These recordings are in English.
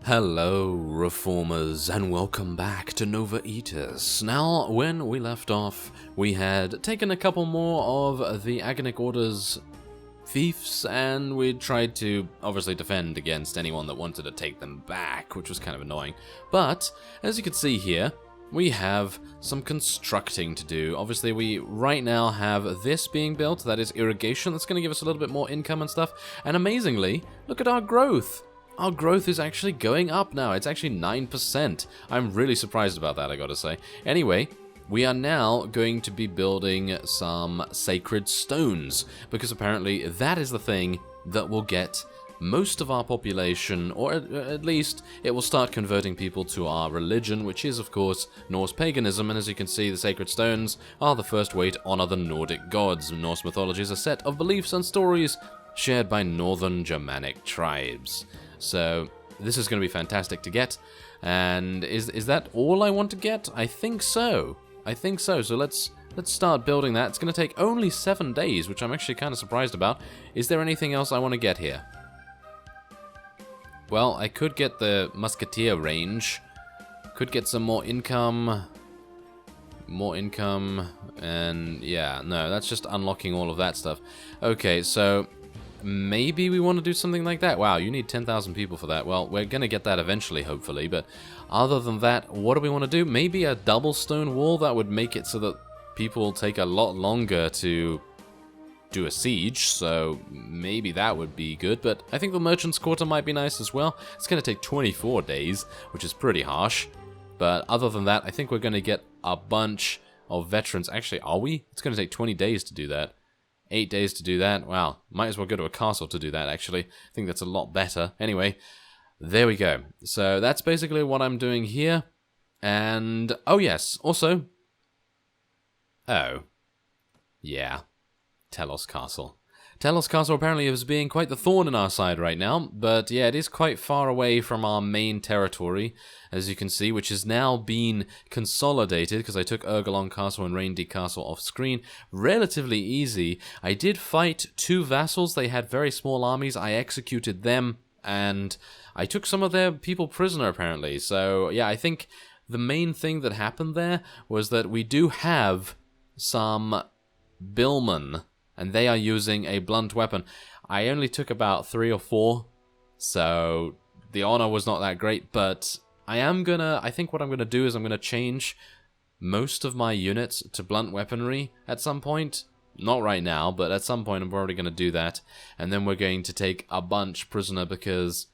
Hello, Reformers, and welcome back to Nova Aetas. Now, when we left off, we had taken a couple more of the Agonic Order's fiefs, and we tried to obviously defend against anyone that wanted to take them back, which was kind of annoying. But, as you can see here, we have some constructing to do. Obviously, we right now have this being built, that is irrigation, that's going to give us a little bit more income and stuff, and amazingly, look at our growth! Our growth is actually going up now. It's actually 9%. I'm really surprised about that, I gotta say. Anyway, we are now going to be building some sacred stones, because apparently that is the thing that will get most of our population, or at least it will start converting people to our religion, which is, of course, Norse paganism. And as you can see, the sacred stones are the first way to honor the Nordic gods. Norse mythology is a set of beliefs and stories shared by northern Germanic tribes. So this is going to be fantastic to get, and is that all I want to get? I think so. So let's start building that. It's going to take only 7 days, which I'm actually kind of surprised about. Is there anything else I want to get here? Well, I could get the musketeer range, could get some more income, and yeah, no, that's just unlocking all of that stuff. Okay, so maybe we want to do something like that. Wow, you need 10,000 people for that. Well, we're going to get that eventually, hopefully. But other than that, what do we want to do? Maybe a double stone wall that would make it so that people take a lot longer to do a siege. So maybe that would be good. But I think the merchant's quarter might be nice as well. It's going to take 24 days, which is pretty harsh. But other than that, I think we're going to get a bunch of veterans. Actually, are we? It's going to take 20 days to do that. 8 days to do that. Wow, might as well go to a castle to do that, actually. I think that's a lot better. Anyway, there we go. So that's basically what I'm doing here. And, oh yes, also... Oh. Yeah. Telos Castle. Telos Castle apparently is being quite the thorn in our side right now, but yeah, it is quite far away from our main territory, as you can see, which has now been consolidated, because I took Ergelon Castle and Raindy Castle off screen. Relatively easy. I did fight 2 vassals. They had very small armies. I executed them, and I took some of their people prisoner, apparently. So yeah, I think the main thing that happened there was that we do have some billmen, and they are using a blunt weapon. I only took about 3 or 4, so the honor was not that great, but I think what I'm gonna do is I'm gonna change most of my units to blunt weaponry at some point. Not right now, but at some point I'm probably gonna do that, and then we're going to take a bunch prisoner, because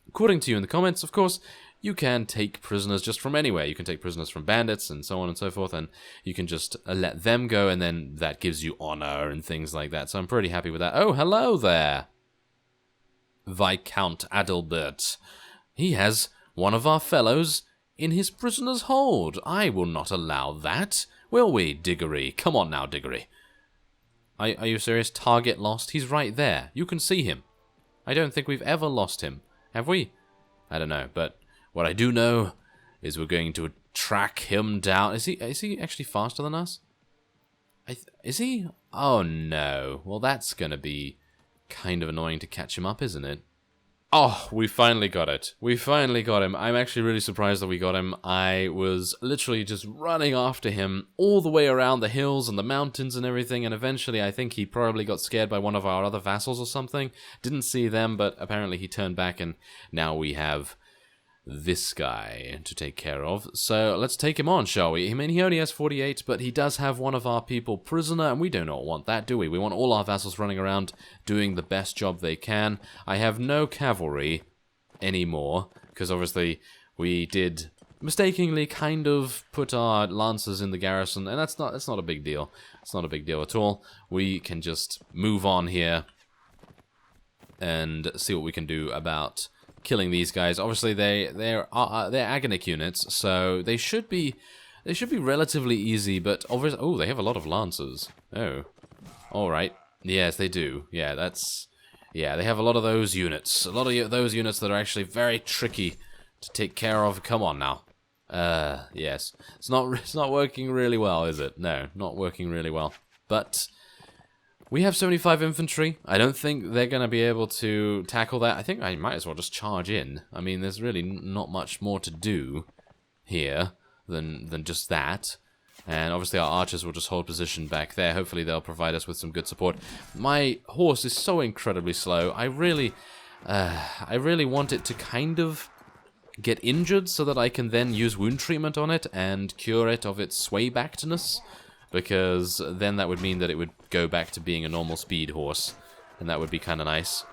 according to you in the comments, of course, you can take prisoners just from anywhere. You can take prisoners from bandits and so on and so forth, and you can just let them go, and then that gives you honor and things like that. So I'm pretty happy with that. Oh, hello there, Viscount Adalbert. He has one of our fellows in his prisoner's hold. I will not allow that. Will we, Diggory? Come on now, Diggory. Are you serious? Target lost? He's right there. You can see him. I don't think we've ever lost him. Have we? I don't know, but what I do know is we're going to track him down. Is he actually faster than us? Is he? Oh no. Well, that's going to be kind of annoying to catch him up, isn't it? Oh, we finally got it. We finally got him. I'm actually really surprised that we got him. I was literally just running after him all the way around the hills and the mountains and everything, and eventually I think he probably got scared by one of our other vassals or something. Didn't see them, but apparently he turned back, and now we have this guy to take care of. So let's take him on, shall we? I mean, he only has 48, but he does have one of our people prisoner, and we do not want that, do we? We want all our vassals running around doing the best job they can. I have no cavalry anymore, because obviously we did mistakenly kind of put our lancers in the garrison, and that's not a big deal. It's not a big deal at all. We can just move on here and see what we can do about killing these guys. Obviously, they're agonic units, so they should be relatively easy. But obviously, oh, they have a lot of lancers. Oh, all right. Yes, they do. Yeah, they have a lot of those units. A lot of those units that are actually very tricky to take care of. Come on now. Yes, it's not working really well, is it? No, not working really well. But We have 75 infantry. I don't think they're going to be able to tackle that. I think I might as well just charge in. I mean, there's really not much more to do here than just that. And obviously our archers will just hold position back there. Hopefully they'll provide us with some good support. My horse is so incredibly slow. I really want it to kind of get injured so that I can then use wound treatment on it and cure it of its sway-backedness. Because then that would mean that it would go back to being a normal speed horse. And that would be kind of nice.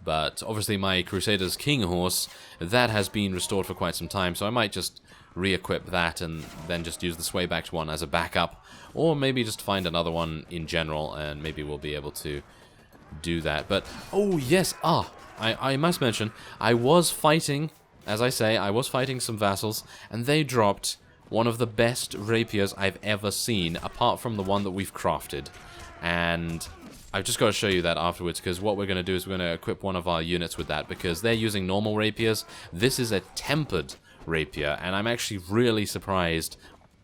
But obviously my Crusader's King horse, that has been restored for quite some time. So I might just re-equip that and then just use the sway-backed one as a backup. Or maybe just find another one in general and maybe we'll be able to do that. But, oh yes, I must mention, I was fighting, as I say, I was fighting some vassals and they dropped one of the best rapiers I've ever seen, apart from the one that we've crafted. And I've just got to show you that afterwards, because what we're going to do is we're going to equip one of our units with that, because they're using normal rapiers. This is a tempered rapier, and I'm actually really surprised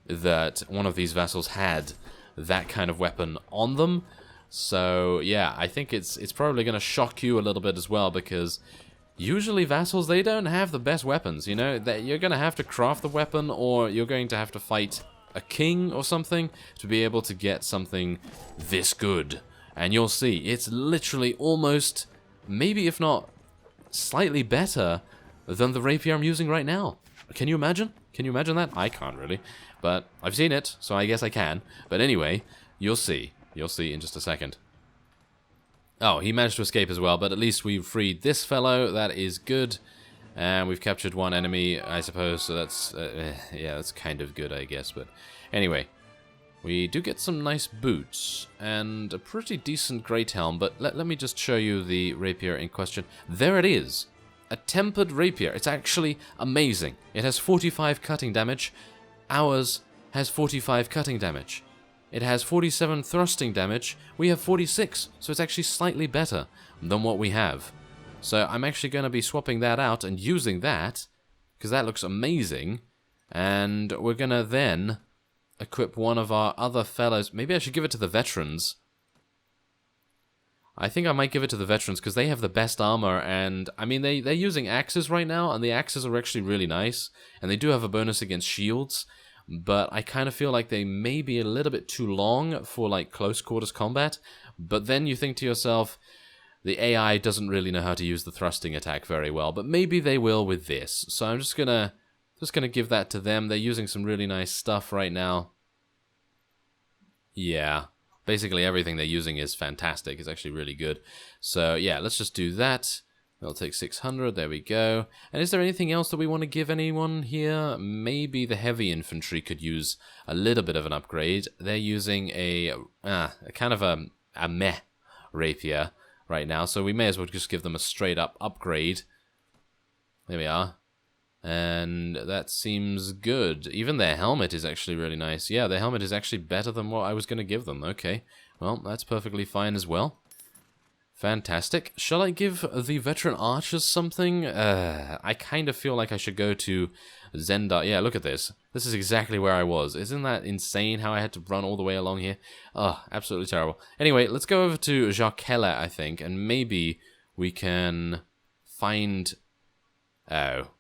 that one of these vassals had that kind of weapon on them. So, yeah, I think it's probably going to shock you a little bit as well, because usually vassals, they don't have the best weapons, you know? You're going to have to craft the weapon, or you're going to have to fight a king or something to be able to get something this good. And you'll see, it's literally almost, maybe if not slightly better than the rapier I'm using right now. Can you imagine? Can you imagine that? I can't really, but I've seen it, so I guess I can. But anyway, you'll see. You'll see in just a second. Oh, he managed to escape as well, but at least we've freed this fellow. That is good. And we've captured one enemy, I suppose, so that's, yeah, that's kind of good, I guess. But anyway, we do get some nice boots and a pretty decent great helm, but let me just show you the rapier in question. There it is. A tempered rapier. It's actually amazing. It has 45 cutting damage. Ours has 45 cutting damage. It has 47 thrusting damage. We have 46, so it's actually slightly better than what we have. So I'm actually going to be swapping that out and using that, because that looks amazing. And we're going to then equip one of our other fellows. Maybe I should give it to the veterans. I think I might give it to the veterans, because they have the best armor, and, I mean, they're using axes right now, and the axes are actually really nice, and they do have a bonus against shields, but I kind of feel like they may be a little bit too long for, like, close quarters combat, but then you think to yourself, the AI doesn't really know how to use the thrusting attack very well, but maybe they will with this, so I'm just gonna give that to them. They're using some really nice stuff right now. Yeah. Basically everything they're using is fantastic. It's actually really good. So yeah, let's just do that. They'll take 600. There we go. And is there anything else that we want to give anyone here? Maybe the heavy infantry could use a little bit of an upgrade. They're using a kind of a meh rapier right now. So we may as well just give them a straight up upgrade. There we are. And that seems good. Even their helmet is actually really nice. Yeah, their helmet is actually better than what I was going to give them. Okay, well, that's perfectly fine as well. Fantastic. Shall I give the veteran archers something? I kind of feel like I should go to Zendar. Yeah, look at this. This is exactly where I was. Isn't that insane how I had to run all the way along here? Oh, absolutely terrible. Anyway, let's go over to Jacqueline, I think, and maybe we can find... Oh...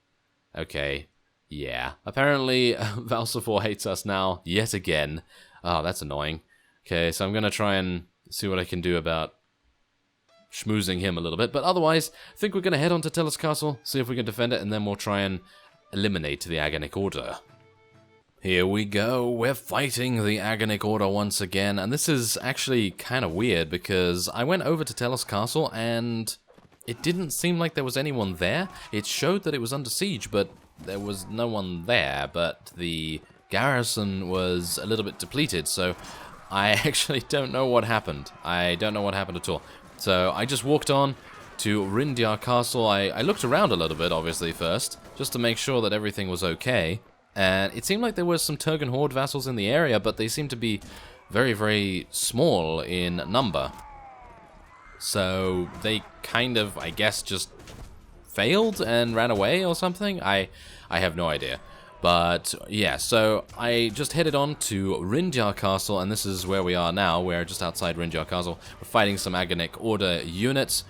Okay, yeah. Apparently, Valsafor hates us now, yet again. Oh, that's annoying. Okay, so I'm going to try and see what I can do about schmoozing him a little bit. But otherwise, I think we're going to head on to Tellus Castle, see if we can defend it, and then we'll try and eliminate the Agonic Order. Here we go, we're fighting the Agonic Order once again, and this is actually kind of weird, because I went over to Tellus Castle, and... it didn't seem like there was anyone there. It showed that it was under siege, but there was no one there. But the garrison was a little bit depleted, so I actually don't know what happened. I don't know what happened at all. So I just walked on to Rindyar Castle. I looked around a little bit, obviously, first, just to make sure that everything was okay. And it seemed like there were some Turgan Horde vassals in the area, but they seemed to be very, very small in number. So they kind of, I guess, just failed and ran away or something? I have no idea. But yeah, so I just headed on to Rindjar Castle, and this is where we are now. We're just outside Rindjar Castle. We're fighting some Agonic Order units,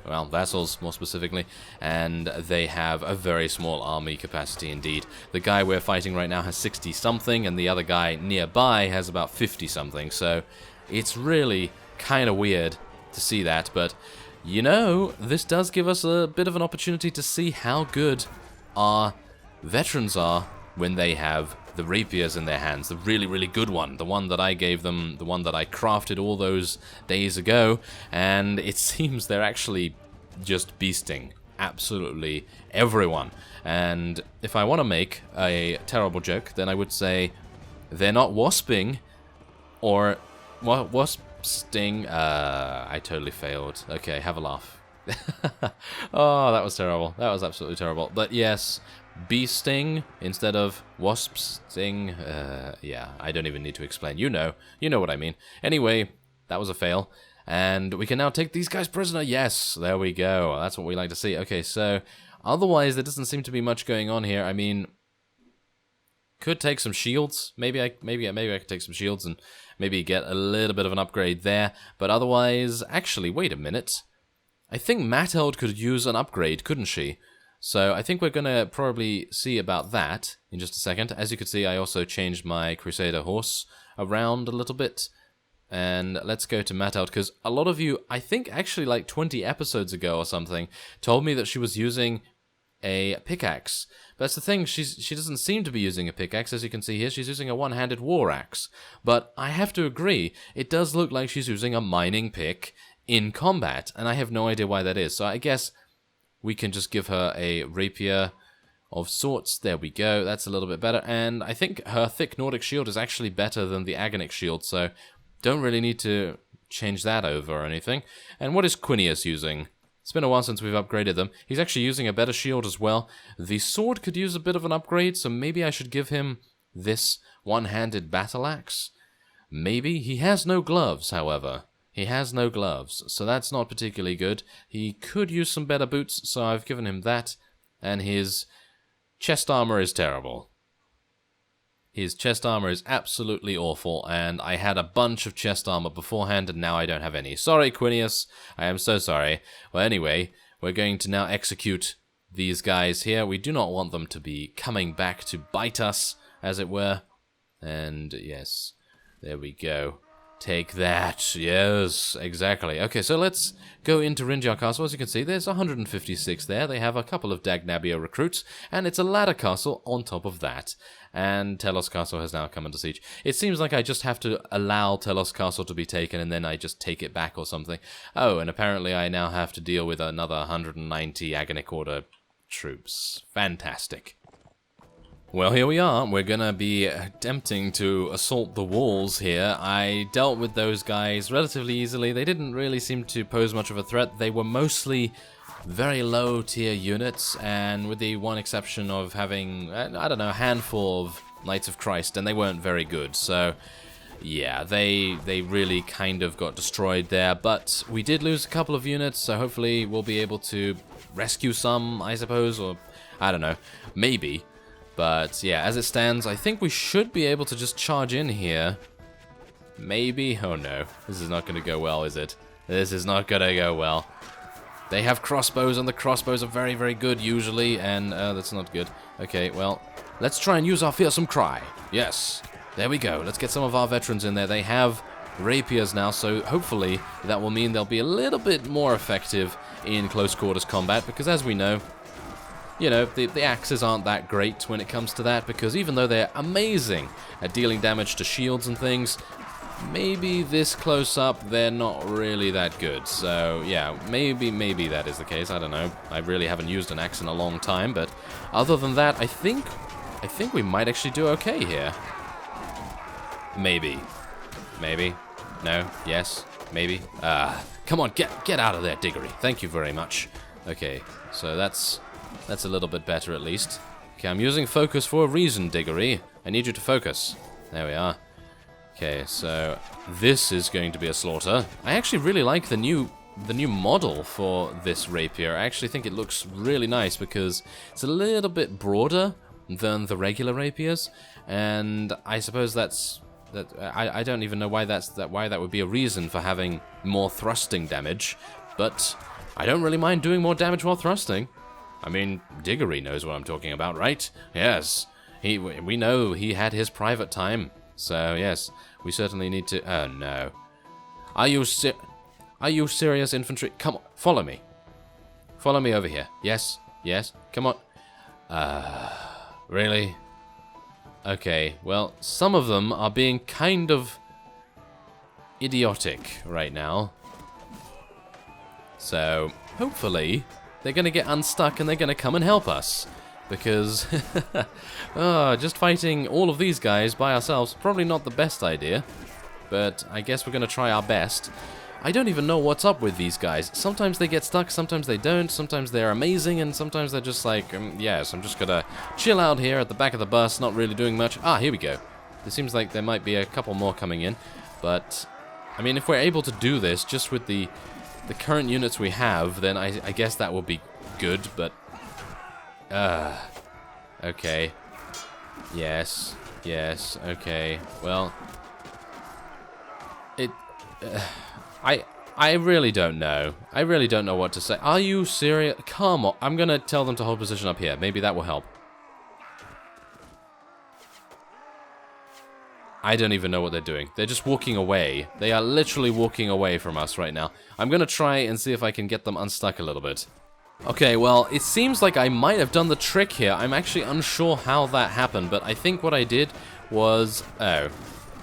well, vassals more specifically, and they have a very small army capacity indeed. The guy we're fighting right now has 60-something, and the other guy nearby has about 50-something, so it's really kind of weird to see that, but you know, this does give us a bit of an opportunity to see how good our veterans are when they have the rapiers in their hands, the really, really good one, the one that I gave them, the one that I crafted all those days ago, and it seems they're actually just beasting absolutely everyone. And if I want to make a terrible joke, then I would say they're not wasping, or waspsting. I totally failed. Okay, have a laugh. Oh, that was terrible. That was absolutely terrible. But yes, bee sting instead of wasp sting. Yeah, I don't even need to explain. You know what I mean. Anyway, that was a fail. And we can now take these guys prisoner. Yes, there we go. That's what we like to see. Okay, so otherwise there doesn't seem to be much going on here. I mean, could take some shields. Maybe I could take some shields and maybe get a little bit of an upgrade there. But otherwise, actually, wait a minute. I think Mateld could use an upgrade, couldn't she? So I think we're going to probably see about that in just a second. As you can see, I also changed my Crusader horse around a little bit. And let's go to Mateld, because a lot of you, I think actually like 20 episodes ago or something, told me that she was using a pickaxe. But that's the thing, she doesn't seem to be using a pickaxe. As you can see here, she's using a one-handed war axe. But I have to agree, it does look like she's using a mining pick in combat, and I have no idea why that is. So I guess we can just give her a rapier of sorts. There we go, that's a little bit better. And I think her thick Nordic shield is actually better than the Agonic shield, so don't really need to change that over or anything. And what is Quinius using? It's been a while since we've upgraded them. He's actually using a better shield as well. The sword could use a bit of an upgrade, so maybe I should give him this one-handed battle axe. Maybe. He has no gloves, however. He has no gloves, so that's not particularly good. He could use some better boots, so I've given him that. And his chest armor is terrible. His chest armor is absolutely awful, and I had a bunch of chest armor beforehand, and now I don't have any. Sorry, Quinius. I am so sorry. Well, anyway, we're going to now execute these guys here. We do not want them to be coming back to bite us, as it were. And yes, there we go. Take that. Yes, exactly. Okay, so let's go into Rindjar Castle. As you can see, there's 156 there. They have a couple of Dagnabia recruits, and it's a ladder castle on top of that. And Telos Castle has now come under siege. It seems like I just have to allow Telos Castle to be taken, and then I just take it back or something. Oh, and apparently I now have to deal with another 190 Agonic Order troops. Fantastic. Well, here we are. We're gonna be attempting to assault the walls here. I dealt with those guys relatively easily. They didn't really seem to pose much of a threat. They were mostly very low tier units, and with the one exception of having, I don't know, a handful of Knights of Christ, and they weren't very good. So yeah, they really kind of got destroyed there, but we did lose a couple of units, so hopefully we'll be able to rescue some, I suppose, or I don't know, maybe. But yeah, as it stands, I think we should be able to just charge in here. Maybe? Oh no, this is not going to go well, is it? This is not going to go well. They have crossbows, and the crossbows are very, very good usually, and that's not good. Okay, well, let's try and use our fearsome cry. Yes, there we go. Let's get some of our veterans in there. They have rapiers now, so hopefully that will mean they'll be a little bit more effective in close quarters combat, because as we know, you know, the axes aren't that great when it comes to that, because even though they're amazing at dealing damage to shields and things, maybe this close up they're not really that good. So yeah, maybe that is the case. I don't know. I really haven't used an axe in a long time, but other than that, I think we might actually do okay here. Maybe. No. Yes. Maybe. Come on, get out of there, Diggory. Thank you very much. Okay, so that's a little bit better at least. Okay, I'm using focus for a reason, Diggory. I need you to focus. There we are. Okay, so this is going to be a slaughter. I actually really like the new model for this rapier. I actually think it looks really nice because it's a little bit broader than the regular rapiers, and I suppose I don't even know why why that would be a reason for having more thrusting damage, but I don't really mind doing more damage while thrusting. I mean, Diggory knows what I'm talking about, right? Yes, we know he had his private time, so yes, we certainly need to... Oh no. Are you serious, infantry? Come on, follow me. Follow me over here. Yes, yes, come on. Really? Okay, well, some of them are being kind of idiotic right now. So, hopefully, they're going to get unstuck and they're going to come and help us. Because, just fighting all of these guys by ourselves, probably not the best idea. But I guess we're going to try our best. I don't even know what's up with these guys. Sometimes they get stuck, sometimes they don't, sometimes they're amazing, and sometimes they're just like, yes, I'm just gonna chill out here at the back of the bus, not really doing much. Ah, here we go. It seems like there might be a couple more coming in, but, I mean, if we're able to do this just with the current units we have, then I guess that will be good, but, okay. Yes, yes, okay, well, I really don't know. I really don't know what to say. Are you serious? Come on. I'm going to tell them to hold position up here. Maybe that will help. I don't even know what they're doing. They're just walking away. They are literally walking away from us right now. I'm going to try and see if I can get them unstuck a little bit. Okay, well, it seems like I might have done the trick here. I'm actually unsure how that happened, but I think what I did was... Oh,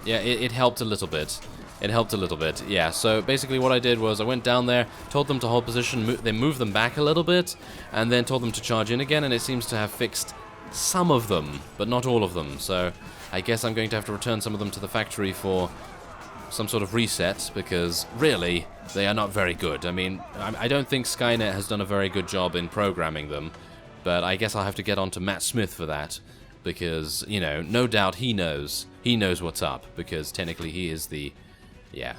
yeah, it helped a little bit. It helped a little bit, yeah. So basically what I did was I went down there, told them to hold position, then moved them back a little bit, and then told them to charge in again, and it seems to have fixed some of them, but not all of them. So I guess I'm going to have to return some of them to the factory for some sort of reset, because really, they are not very good. I mean, I don't think Skynet has done a very good job in programming them, but I guess I'll have to get on to Matt Smith for that, because, you know, no doubt he knows what's up, because technically he is the... Yeah,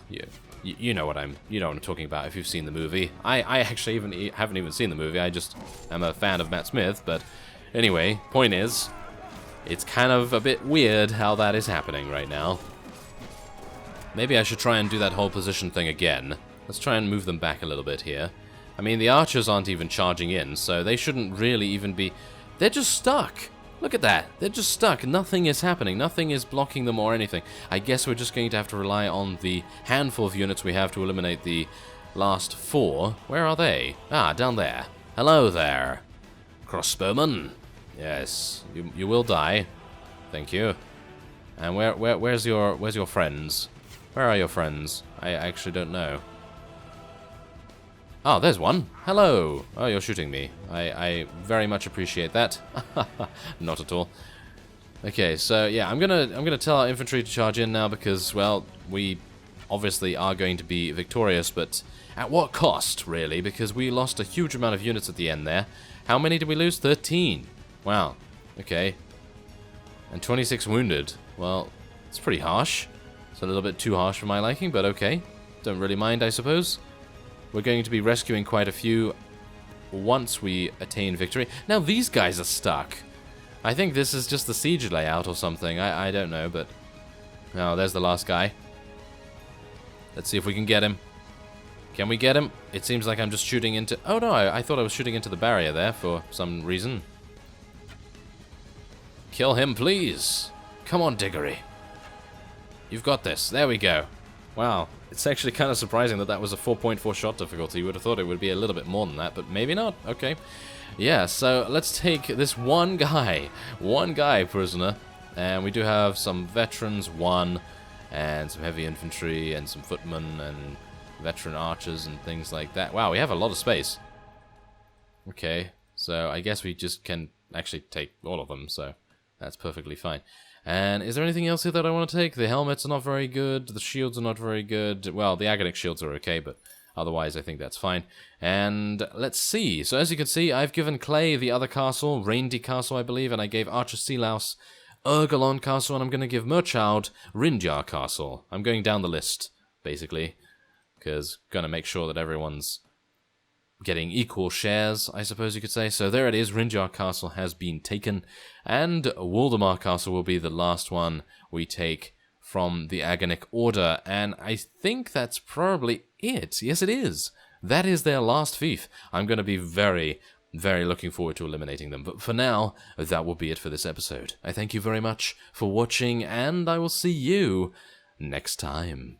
you know what I'm talking about if you've seen the movie. I actually haven't even seen the movie. I just am a fan of Matt Smith. But anyway, point is, it's kind of a bit weird how that is happening right now. Maybe I should try and do that whole position thing again. Let's try and move them back a little bit here. I mean, the archers aren't even charging in, so they shouldn't really even be... They're just stuck. Look at that. They're just stuck. Nothing is happening. Nothing is blocking them or anything. I guess we're just going to have to rely on the handful of units we have to eliminate the last 4. Where are they? Ah, down there. Hello there. Crossbowman. Yes, you will die. Thank you. And where's your friends? Where are your friends? I actually don't know. Oh, there's one. Hello. Oh, you're shooting me. I very much appreciate that. Not at all. Okay, so yeah, I'm gonna tell our infantry to charge in now because, well, we obviously are going to be victorious, but at what cost, really? Because we lost a huge amount of units at the end there. How many did we lose? 13. Wow. Okay. And 26 wounded. Well, it's pretty harsh. It's a little bit too harsh for my liking, but okay. Don't really mind, I suppose. We're going to be rescuing quite a few once we attain victory. Now, these guys are stuck. I think this is just the siege layout or something. I don't know, but... Oh, there's the last guy. Let's see if we can get him. Can we get him? It seems like I'm just shooting into... Oh, no, I thought I was shooting into the barrier there for some reason. Kill him, please. Come on, Diggory. You've got this. There we go. Wow. It's actually kind of surprising that that was a 4.4 shot difficulty. You would have thought it would be a little bit more than that, but maybe not. Okay. Yeah, so let's take this one guy prisoner. And we do have some veterans, 1, and some heavy infantry, and some footmen, and veteran archers, and things like that. Wow, we have a lot of space. Okay, so I guess we just can actually take all of them, so that's perfectly fine. And is there anything else here that I want to take? The helmets are not very good. The shields are not very good. Well, the agonic shields are okay, but otherwise I think that's fine. And let's see. So as you can see, I've given Clay the other castle, Reindy Castle, I believe, and I gave Archer Sealaus Ergalon Castle, and I'm going to give Murchaud Rindjar Castle. I'm going down the list, basically, because I'm going to make sure that everyone's getting equal shares, I suppose you could say. So there it is, Rinjar Castle has been taken, and Waldemar Castle will be the last one we take from the Agonic Order, and I think that's probably it. Yes, it is. That is their last fief. I'm going to be very, very looking forward to eliminating them. But for now, that will be it for this episode. I thank you very much for watching, and I will see you next time.